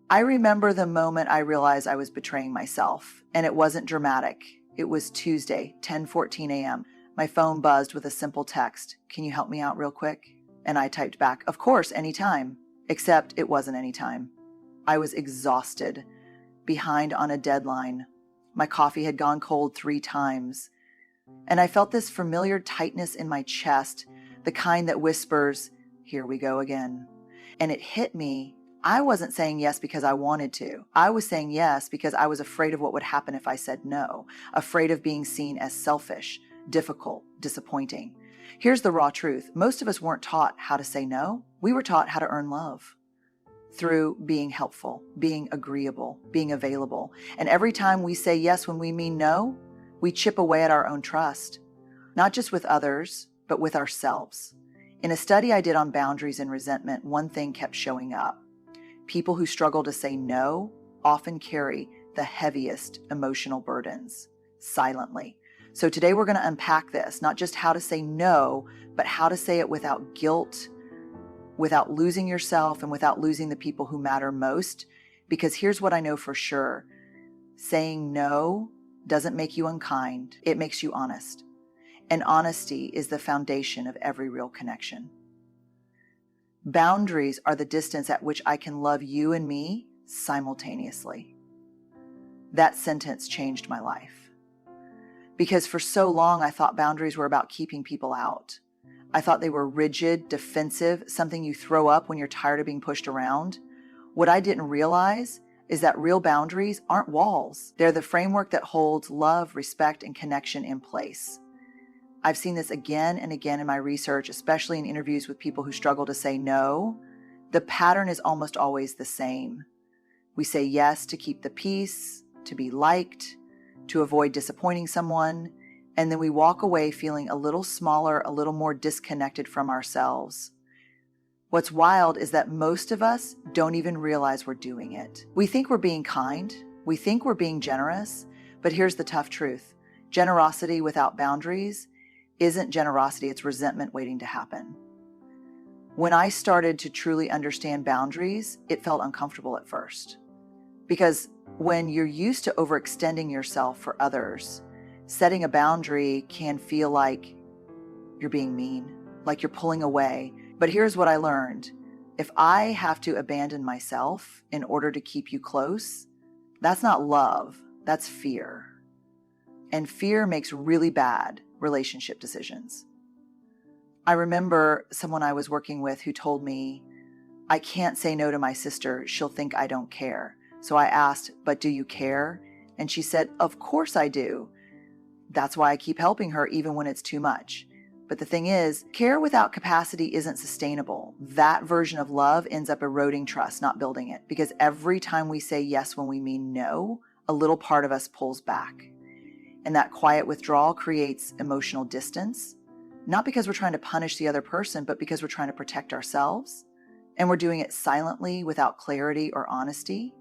I remember the moment I realized I was betraying myself, and it wasn't dramatic. It was Tuesday, 10:14 a.m. My phone buzzed with a simple text, "Can you help me out real quick?" And I typed back, "Of course, anytime." Except it wasn't any time. I was exhausted, behind on a deadline. My coffee had gone cold 3 times. And I felt this familiar tightness in my chest, the kind that whispers, "Here we go again." And it hit me. I wasn't saying yes because I wanted to. I was saying yes because I was afraid of what would happen if I said no, afraid of being seen as selfish, difficult, disappointing. Here's the raw truth. Most of us weren't taught how to say no. We were taught how to earn love through being helpful, being agreeable, being available. And every time we say yes when we mean no, we chip away at our own trust, not just with others, but with ourselves. In a study I did on boundaries and resentment, one thing kept showing up. People who struggle to say no often carry the heaviest emotional burdens silently. So today we're going to unpack this, not just how to say no, but how to say it without guilt, without losing yourself, and without losing the people who matter most. Because here's what I know for sure. Saying no doesn't make you unkind. It makes you honest. And honesty is the foundation of every real connection. Boundaries are the distance at which I can love you and me simultaneously. That sentence changed my life. Because for so long, I thought boundaries were about keeping people out. I thought they were rigid, defensive, something you throw up when you're tired of being pushed around. What I didn't realize is that real boundaries aren't walls. They're the framework that holds love, respect, and connection in place. I've seen this again and again in my research, especially in interviews with people who struggle to say no. The pattern is almost always the same. We say yes to keep the peace, to be liked, to avoid disappointing someone, and then we walk away feeling a little smaller, a little more disconnected from ourselves. What's wild is that most of us don't even realize we're doing it. We think we're being kind, we think we're being generous, but here's the tough truth. Generosity without boundaries isn't generosity, it's resentment waiting to happen. When I started to truly understand boundaries, it felt uncomfortable at first. Because when you're used to overextending yourself for others, setting a boundary can feel like you're being mean, like you're pulling away. But here's what I learned. If I have to abandon myself in order to keep you close, that's not love, that's fear. And fear makes really bad relationship decisions. I remember someone I was working with who told me, "I can't say no to my sister, she'll think I don't care." So I asked, "But do you care?" And she said, "Of course I do. That's why I keep helping her even when it's too much." But the thing is, care without capacity isn't sustainable. That version of love ends up eroding trust, not building it. Because every time we say yes when we mean no, a little part of us pulls back. And that quiet withdrawal creates emotional distance, not because we're trying to punish the other person, but because we're trying to protect ourselves. And we're doing it silently without clarity or honesty.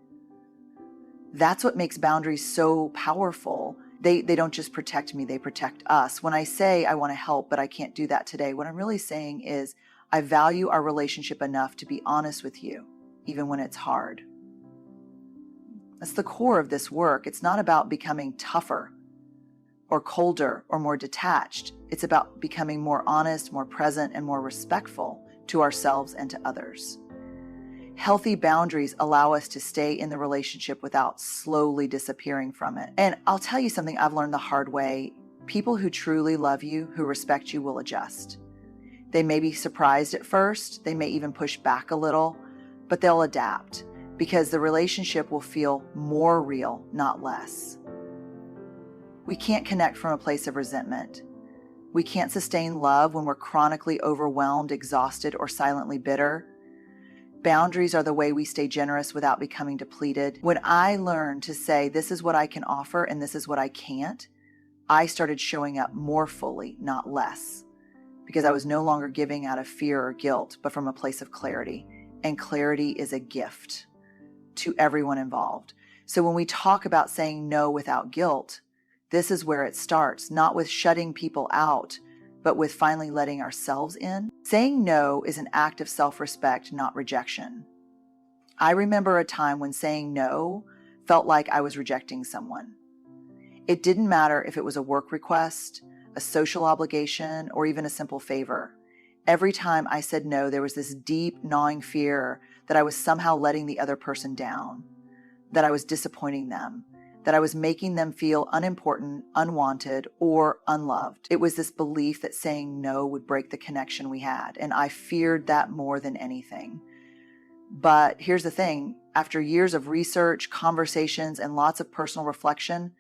That's what makes boundaries so powerful. They don't just protect me, they protect us. When I say I want to help, but I can't do that today, what I'm really saying is I value our relationship enough to be honest with you, even when it's hard. That's the core of this work. It's not about becoming tougher or colder or more detached. It's about becoming more honest, more present, and more respectful to ourselves and to others. Healthy boundaries allow us to stay in the relationship without slowly disappearing from it. And I'll tell you something I've learned the hard way. People who truly love you, who respect you, will adjust. They may be surprised at first. They may even push back a little, but they'll adapt because the relationship will feel more real, not less. We can't connect from a place of resentment. We can't sustain love when we're chronically overwhelmed, exhausted, or silently bitter. Boundaries are the way we stay generous without becoming depleted. When I learned to say, this is what I can offer and this is what I can't, I started showing up more fully, not less, because I was no longer giving out of fear or guilt, but from a place of clarity. And clarity is a gift to everyone involved. So when we talk about saying no without guilt, this is where it starts, not with shutting people out, but with finally letting ourselves in. Saying no is an act of self-respect, not rejection. I remember a time when saying no felt like I was rejecting someone. It didn't matter if it was a work request, a social obligation, or even a simple favor. Every time I said no, there was this deep, gnawing fear that I was somehow letting the other person down, that I was disappointing them, that I was making them feel unimportant, unwanted, or unloved. It was this belief that saying no would break the connection we had, and I feared that more than anything. But here's the thing, after years of research, conversations, and lots of personal reflection,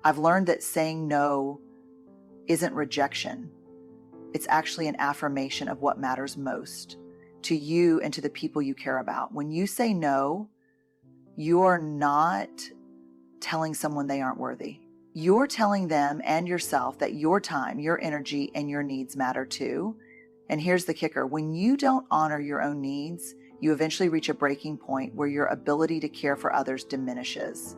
I've learned that saying no isn't rejection. It's actually an affirmation of what matters most to you and to the people you care about. When you say no, you're not telling someone they aren't worthy. You're telling them and yourself that your time, your energy, and your needs matter too. And here's the kicker. When you don't honor your own needs, you eventually reach a breaking point where your ability to care for others diminishes.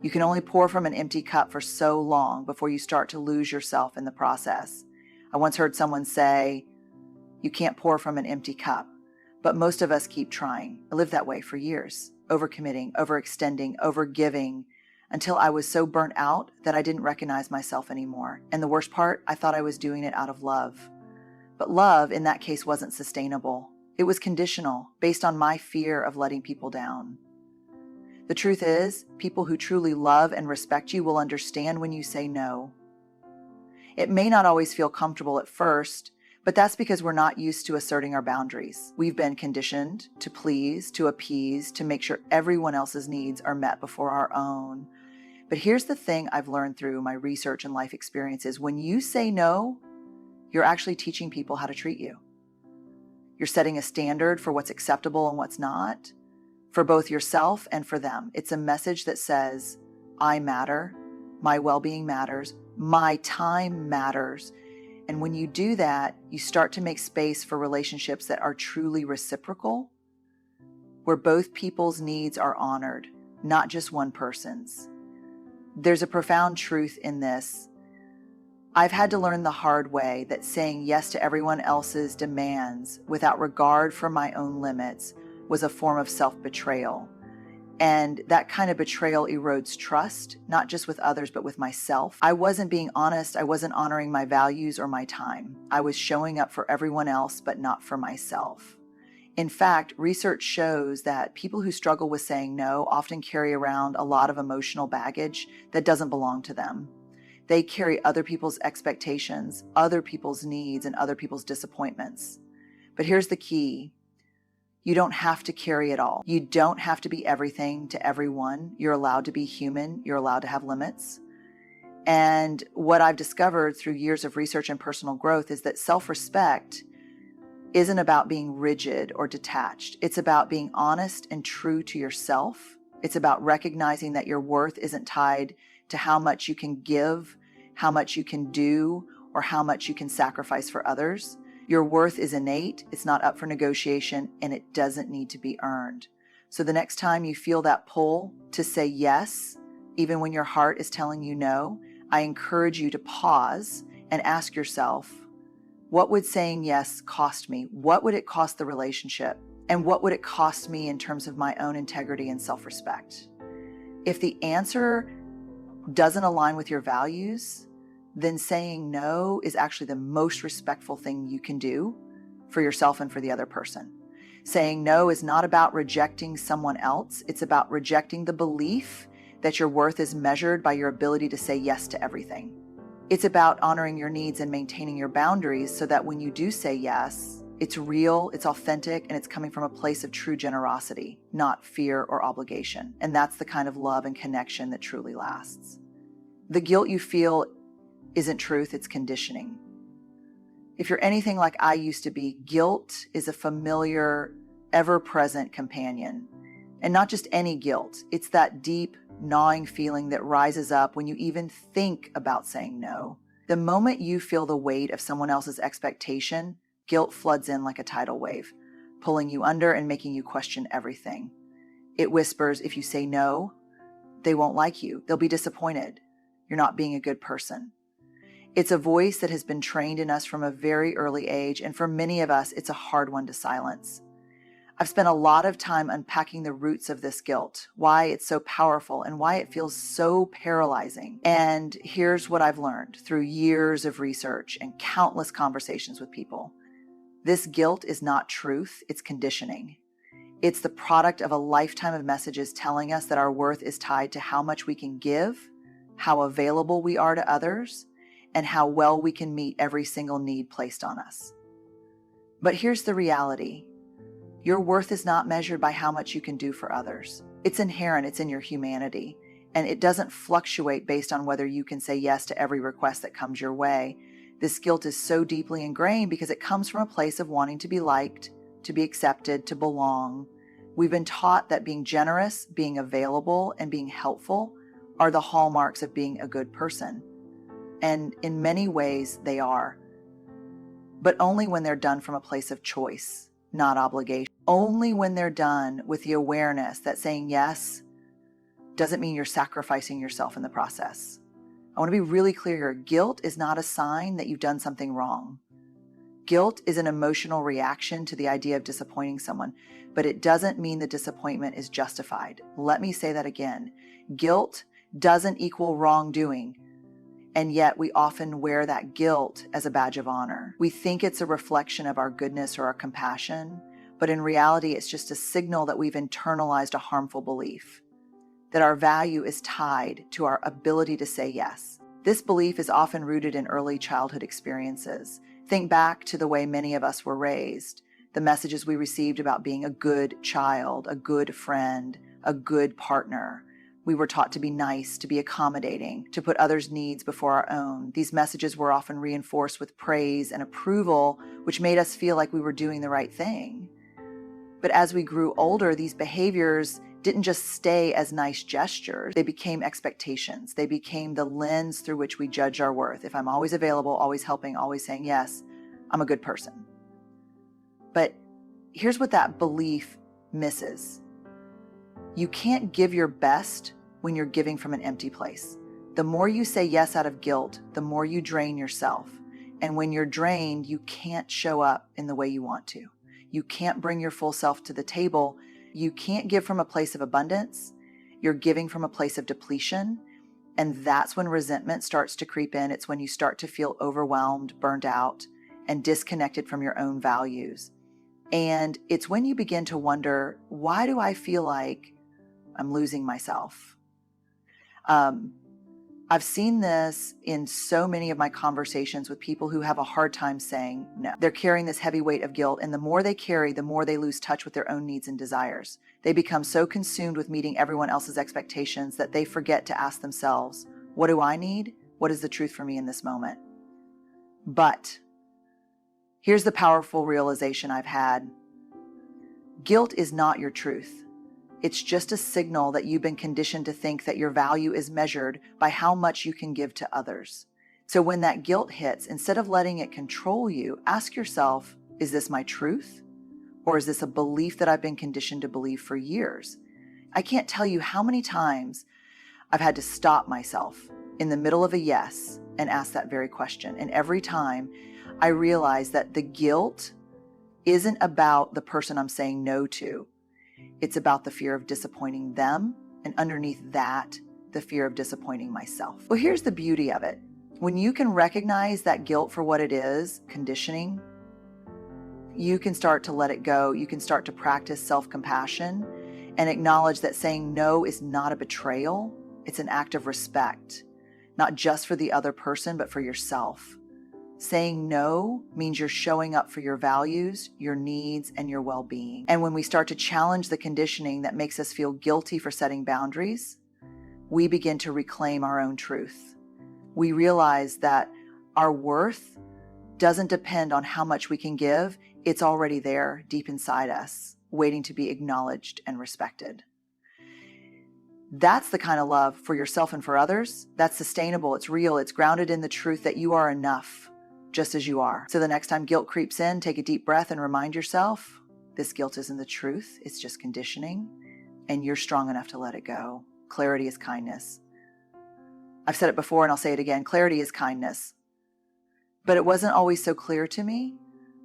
You can only pour from an empty cup for so long before you start to lose yourself in the process. I once heard someone say, you can't pour from an empty cup, but most of us keep trying. I lived that way for years, overcommitting, overextending, overgiving, until I was so burnt out that I didn't recognize myself anymore. And the worst part, I thought I was doing it out of love. But love, in that case, wasn't sustainable. It was conditional, based on my fear of letting people down. The truth is, people who truly love and respect you will understand when you say no. It may not always feel comfortable at first, but that's because we're not used to asserting our boundaries. We've been conditioned to please, to appease, to make sure everyone else's needs are met before our own. But here's the thing I've learned through my research and life experiences. When you say no, you're actually teaching people how to treat you. You're setting a standard for what's acceptable and what's not, for both yourself and for them. It's a message that says, I matter, my well-being matters, my time matters. And when you do that, you start to make space for relationships that are truly reciprocal, where both people's needs are honored, not just one person's. There's a profound truth in this. I've had to learn the hard way that saying yes to everyone else's demands without regard for my own limits was a form of self-betrayal. And that kind of betrayal erodes trust, not just with others, but with myself. I wasn't being honest. I wasn't honoring my values or my time. I was showing up for everyone else, but not for myself. In fact, research shows that people who struggle with saying no often carry around a lot of emotional baggage that doesn't belong to them. They carry other people's expectations, other people's needs, and other people's disappointments. But here's the key. You don't have to carry it all. You don't have to be everything to everyone. You're allowed to be human. You're allowed to have limits. And what I've discovered through years of research and personal growth is that self-respect isn't about being rigid or detached. It's about being honest and true to yourself. It's about recognizing that your worth isn't tied to how much you can give, how much you can do, or how much you can sacrifice for others. Your worth is innate, it's not up for negotiation, and it doesn't need to be earned. So the next time you feel that pull to say yes, even when your heart is telling you no, I encourage you to pause and ask yourself, what would saying yes cost me? What would it cost the relationship? And what would it cost me in terms of my own integrity and self-respect? If the answer doesn't align with your values, then saying no is actually the most respectful thing you can do for yourself and for the other person. Saying no is not about rejecting someone else. It's about rejecting the belief that your worth is measured by your ability to say yes to everything. It's about honoring your needs and maintaining your boundaries so that when you do say yes, it's real, it's authentic, and it's coming from a place of true generosity, not fear or obligation. And that's the kind of love and connection that truly lasts. The guilt you feel isn't truth, it's conditioning. If you're anything like I used to be, guilt is a familiar, ever-present companion. And not just any guilt, it's that deep, gnawing feeling that rises up when you even think about saying no. The moment you feel the weight of someone else's expectation, guilt floods in like a tidal wave, pulling you under and making you question everything. It whispers, if you say no, they won't like you. They'll be disappointed. You're not being a good person. It's a voice that has been trained in us from a very early age, and for many of us, it's a hard one to silence. I've spent a lot of time unpacking the roots of this guilt, why it's so powerful and why it feels so paralyzing. And here's what I've learned through years of research and countless conversations with people. This guilt is not truth, it's conditioning. It's the product of a lifetime of messages telling us that our worth is tied to how much we can give, how available we are to others, and how well we can meet every single need placed on us. But here's the reality. Your worth is not measured by how much you can do for others. It's inherent, it's in your humanity, and it doesn't fluctuate based on whether you can say yes to every request that comes your way. This guilt is so deeply ingrained because it comes from a place of wanting to be liked, to be accepted, to belong. We've been taught that being generous, being available, and being helpful are the hallmarks of being a good person. And in many ways, they are. But only when they're done from a place of choice, not obligation. Only when they're done with the awareness that saying yes doesn't mean you're sacrificing yourself in the process. I want to be really clear here. Guilt is not a sign that you've done something wrong. Guilt is an emotional reaction to the idea of disappointing someone, but it doesn't mean the disappointment is justified. Let me say that again. Guilt doesn't equal wrongdoing, and yet we often wear that guilt as a badge of honor. We think it's a reflection of our goodness or our compassion, but in reality, it's just a signal that we've internalized a harmful belief, that our value is tied to our ability to say yes. This belief is often rooted in early childhood experiences. Think back to the way many of us were raised, the messages we received about being a good child, a good friend, a good partner. We were taught to be nice, to be accommodating, to put others' needs before our own. These messages were often reinforced with praise and approval, which made us feel like we were doing the right thing. But as we grew older, these behaviors didn't just stay as nice gestures. They became expectations. They became the lens through which we judge our worth. If I'm always available, always helping, always saying yes, I'm a good person. But here's what that belief misses. You can't give your best when you're giving from an empty place. The more you say yes out of guilt, the more you drain yourself. And when you're drained, you can't show up in the way you want to. You can't bring your full self to the table. You can't give from a place of abundance. You're giving from a place of depletion. And that's when resentment starts to creep in. It's when you start to feel overwhelmed, burned out, and disconnected from your own values. And it's when you begin to wonder, why do I feel like I'm losing myself? I've seen this in so many of my conversations with people who have a hard time saying no. They're carrying this heavy weight of guilt, and the more they carry, the more they lose touch with their own needs and desires. They become so consumed with meeting everyone else's expectations that they forget to ask themselves, what do I need? What is the truth for me in this moment? But here's the powerful realization I've had. Guilt is not your truth. It's just a signal that you've been conditioned to think that your value is measured by how much you can give to others. So when that guilt hits, instead of letting it control you, ask yourself, is this my truth? Or is this a belief that I've been conditioned to believe for years? I can't tell you how many times I've had to stop myself in the middle of a yes and ask that very question. And every time I realize that the guilt isn't about the person I'm saying no to. It's about the fear of disappointing them, and underneath that, the fear of disappointing myself. Well, here's the beauty of it. When you can recognize that guilt for what it is, conditioning, you can start to let it go. You can start to practice self-compassion and acknowledge that saying no is not a betrayal. It's an act of respect, not just for the other person, but for yourself. Saying no means you're showing up for your values, your needs, and your well-being. And when we start to challenge the conditioning that makes us feel guilty for setting boundaries, we begin to reclaim our own truth. We realize that our worth doesn't depend on how much we can give. It's already there deep inside us, waiting to be acknowledged and respected. That's the kind of love for yourself and for others that's sustainable, it's real, it's grounded in the truth that you are enough, just as you are. So the next time guilt creeps in, take a deep breath and remind yourself, this guilt isn't the truth, it's just conditioning, and you're strong enough to let it go. Clarity is kindness. I've said it before and I'll say it again, clarity is kindness. But it wasn't always so clear to me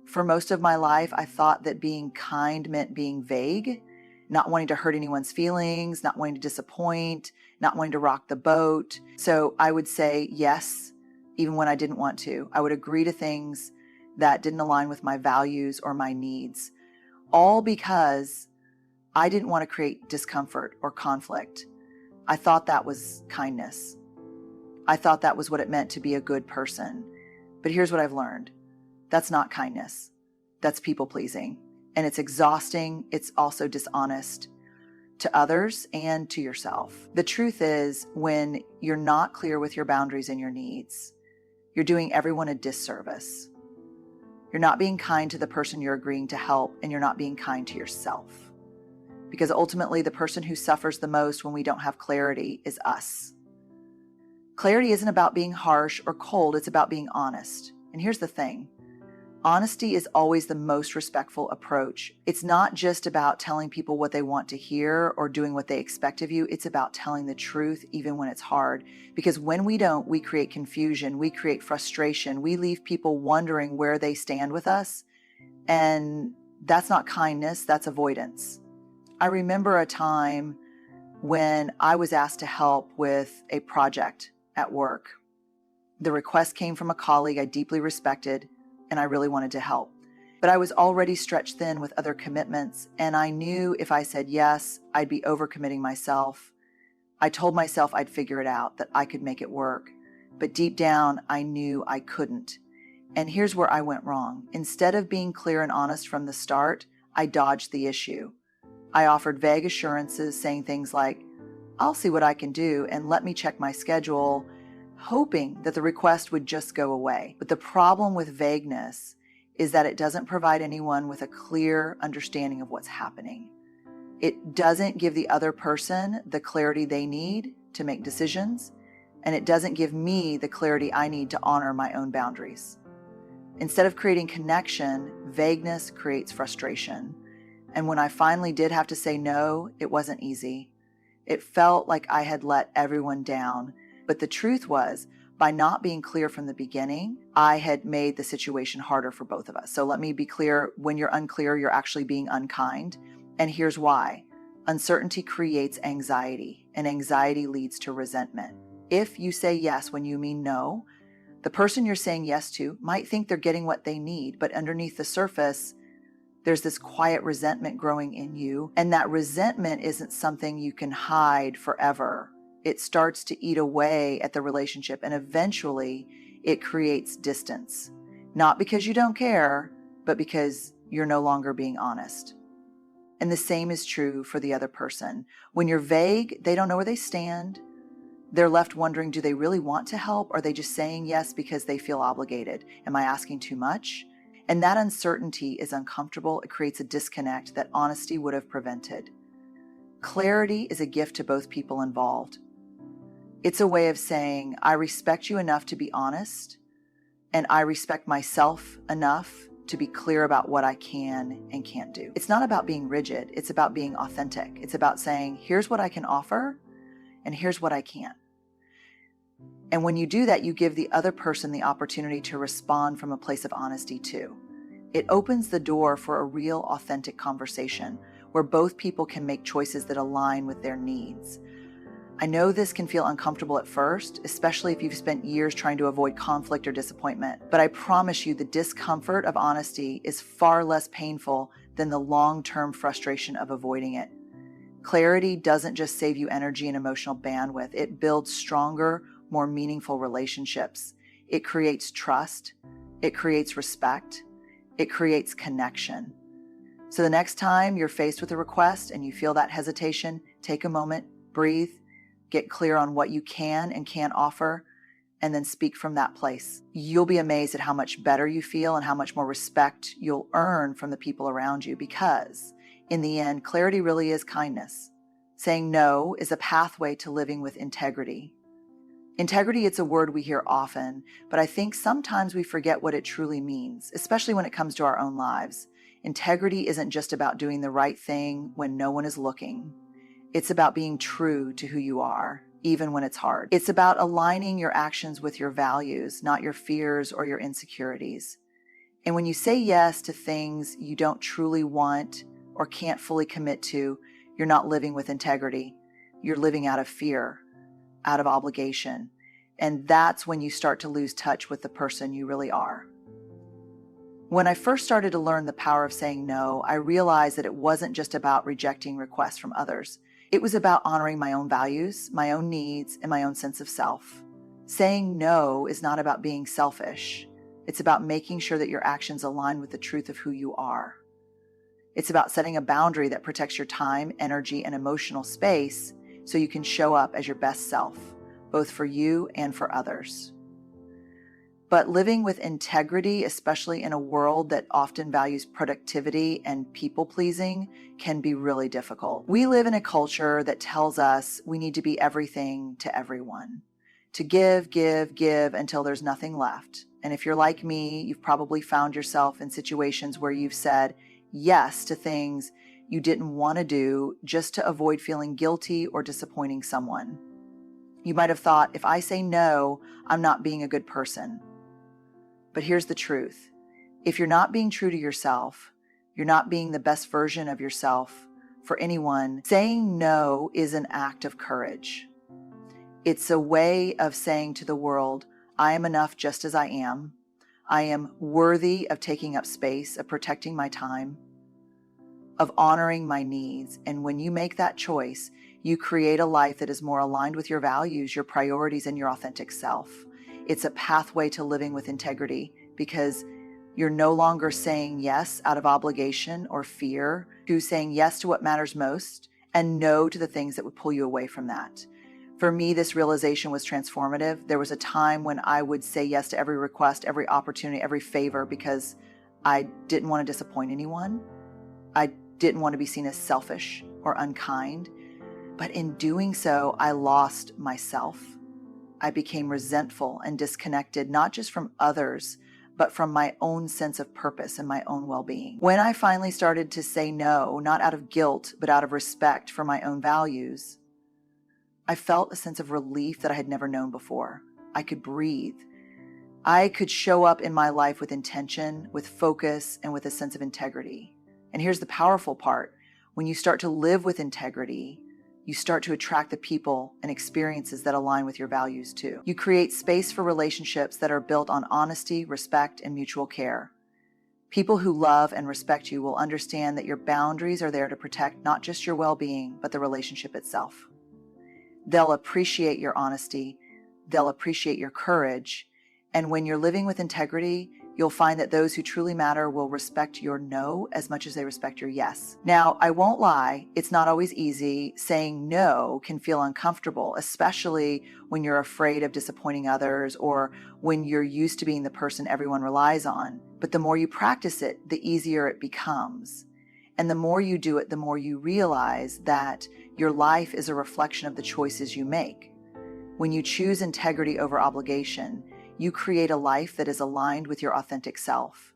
For most of my life, I thought that being kind meant being vague, not wanting to hurt anyone's feelings, not wanting to disappoint, not wanting to rock the boat. So I would say yes, even when I didn't want to. I would agree to things that didn't align with my values or my needs, all because I didn't want to create discomfort or conflict. I thought that was kindness. I thought that was what it meant to be a good person. But here's what I've learned. That's not kindness. That's people pleasing. And it's exhausting. It's also dishonest to others and to yourself. The truth is, when you're not clear with your boundaries and your needs, you're doing everyone a disservice. You're not being kind to the person you're agreeing to help, and you're not being kind to yourself. Because ultimately, the person who suffers the most when we don't have clarity is us. Clarity isn't about being harsh or cold, it's about being honest. And here's the thing. Honesty is always the most respectful approach. It's not just about telling people what they want to hear or doing what they expect of you. It's about telling the truth even when it's hard. Because when we don't, we create confusion, we create frustration, we leave people wondering where they stand with us. And that's not kindness, that's avoidance. I remember a time when I was asked to help with a project at work. The request came from a colleague I deeply respected, and I really wanted to help. But I was already stretched thin with other commitments, and I knew if I said yes, I'd be overcommitting myself. I told myself I'd figure it out, that I could make it work. But deep down, I knew I couldn't. And here's where I went wrong. Instead of being clear and honest from the start, I dodged the issue. I offered vague assurances, saying things like, I'll see what I can do and let me check my schedule, hoping that the request would just go away. But the problem with vagueness is that it doesn't provide anyone with a clear understanding of what's happening. It doesn't give the other person the clarity they need to make decisions, and it doesn't give me the clarity I need to honor my own boundaries. Instead of creating connection, vagueness creates frustration. And when I finally did have to say no, it wasn't easy. It felt like I had let everyone down. But the truth was, by not being clear from the beginning, I had made the situation harder for both of us. So let me be clear, when you're unclear, you're actually being unkind. And here's why. Uncertainty creates anxiety, and anxiety leads to resentment. If you say yes when you mean no, the person you're saying yes to might think they're getting what they need, but underneath the surface, there's this quiet resentment growing in you, and that resentment isn't something you can hide forever. It starts to eat away at the relationship, and eventually it creates distance. Not because you don't care, but because you're no longer being honest. And the same is true for the other person. When you're vague, they don't know where they stand. They're left wondering, do they really want to help? Or are they just saying yes because they feel obligated? Am I asking too much? And that uncertainty is uncomfortable. It creates a disconnect that honesty would have prevented. Clarity is a gift to both people involved. It's a way of saying, I respect you enough to be honest, and I respect myself enough to be clear about what I can and can't do. It's not about being rigid. It's about being authentic. It's about saying, here's what I can offer, and here's what I can't. And when you do that, you give the other person the opportunity to respond from a place of honesty too. It opens the door for a real, authentic conversation where both people can make choices that align with their needs. I know this can feel uncomfortable at first, especially if you've spent years trying to avoid conflict or disappointment. But I promise you, the discomfort of honesty is far less painful than the long-term frustration of avoiding it. Clarity doesn't just save you energy and emotional bandwidth. It builds stronger, more meaningful relationships. It creates trust. It creates respect. It creates connection. So the next time you're faced with a request and you feel that hesitation, take a moment, breathe, get clear on what you can and can't offer, and then speak from that place. You'll be amazed at how much better you feel and how much more respect you'll earn from the people around you, because in the end, clarity really is kindness. Saying no is a pathway to living with integrity. Integrity, it's a word we hear often, but I think sometimes we forget what it truly means, especially when it comes to our own lives. Integrity isn't just about doing the right thing when no one is looking. It's about being true to who you are, even when it's hard. It's about aligning your actions with your values, not your fears or your insecurities. And when you say yes to things you don't truly want or can't fully commit to, you're not living with integrity. You're living out of fear, out of obligation. And that's when you start to lose touch with the person you really are. When I first started to learn the power of saying no, I realized that it wasn't just about rejecting requests from others. It was about honoring my own values, my own needs, and my own sense of self. Saying no is not about being selfish. It's about making sure that your actions align with the truth of who you are. It's about setting a boundary that protects your time, energy, and emotional space so you can show up as your best self, both for you and for others. But living with integrity, especially in a world that often values productivity and people-pleasing, can be really difficult. We live in a culture that tells us we need to be everything to everyone, to give, give, give until there's nothing left. And if you're like me, you've probably found yourself in situations where you've said yes to things you didn't want to do just to avoid feeling guilty or disappointing someone. You might have thought, if I say no, I'm not being a good person. But here's the truth. If you're not being true to yourself, you're not being the best version of yourself for anyone, saying no is an act of courage. It's a way of saying to the world, I am enough just as I am. I am worthy of taking up space, of protecting my time, of honoring my needs. And when you make that choice, you create a life that is more aligned with your values, your priorities, and your authentic self. It's a pathway to living with integrity because you're no longer saying yes out of obligation or fear, to saying yes to what matters most and no to the things that would pull you away from that. For me, this realization was transformative. There was a time when I would say yes to every request, every opportunity, every favor because I didn't want to disappoint anyone. I didn't want to be seen as selfish or unkind. But in doing so, I lost myself. I became resentful and disconnected, not just from others, but from my own sense of purpose and my own well-being. When I finally started to say no, not out of guilt, but out of respect for my own values, I felt a sense of relief that I had never known before. I could breathe. I could show up in my life with intention, with focus, and with a sense of integrity. And here's the powerful part. When you start to live with integrity, you start to attract the people and experiences that align with your values too. You create space for relationships that are built on honesty, respect, and mutual care. People who love and respect you will understand that your boundaries are there to protect not just your well-being, but the relationship itself. They'll appreciate your honesty, they'll appreciate your courage, and when you're living with integrity, you'll find that those who truly matter will respect your no as much as they respect your yes. Now, I won't lie, it's not always easy. Saying no can feel uncomfortable, especially when you're afraid of disappointing others or when you're used to being the person everyone relies on. But the more you practice it, the easier it becomes. And the more you do it, the more you realize that your life is a reflection of the choices you make. When you choose integrity over obligation, you create a life that is aligned with your authentic self.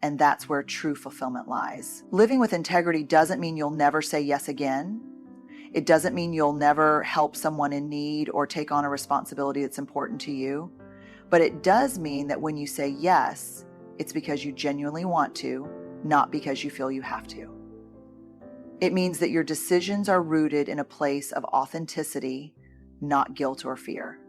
And that's where true fulfillment lies. Living with integrity doesn't mean you'll never say yes again. It doesn't mean you'll never help someone in need or take on a responsibility that's important to you. But it does mean that when you say yes, it's because you genuinely want to, not because you feel you have to. It means that your decisions are rooted in a place of authenticity, not guilt or fear.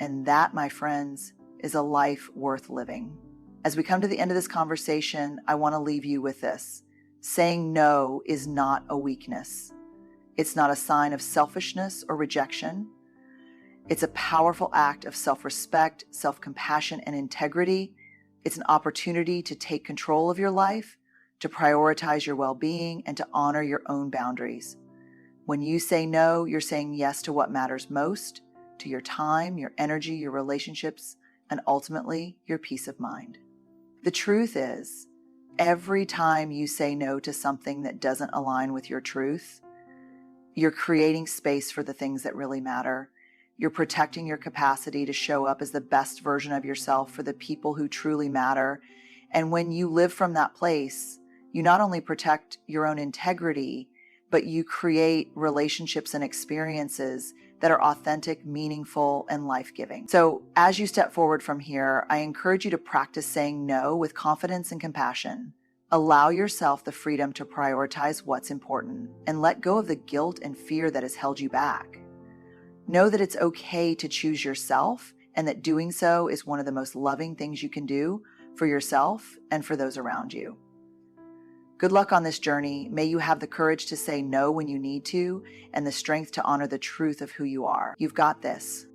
And that, my friends, is a life worth living. As we come to the end of this conversation, I want to leave you with this. Saying no is not a weakness. It's not a sign of selfishness or rejection. It's a powerful act of self-respect, self-compassion, and integrity. It's an opportunity to take control of your life, to prioritize your well-being, and to honor your own boundaries. When you say no, you're saying yes to what matters most, to your time, your energy, your relationships, and ultimately, your peace of mind. The truth is, every time you say no to something that doesn't align with your truth, you're creating space for the things that really matter. You're protecting your capacity to show up as the best version of yourself for the people who truly matter. And when you live from that place, you not only protect your own integrity, but you create relationships and experiences that are authentic, meaningful, and life-giving. So as you step forward from here, I encourage you to practice saying no with confidence and compassion. Allow yourself the freedom to prioritize what's important and let go of the guilt and fear that has held you back. Know that it's okay to choose yourself and that doing so is one of the most loving things you can do for yourself and for those around you. Good luck on this journey. May you have the courage to say no when you need to and the strength to honor the truth of who you are. You've got this.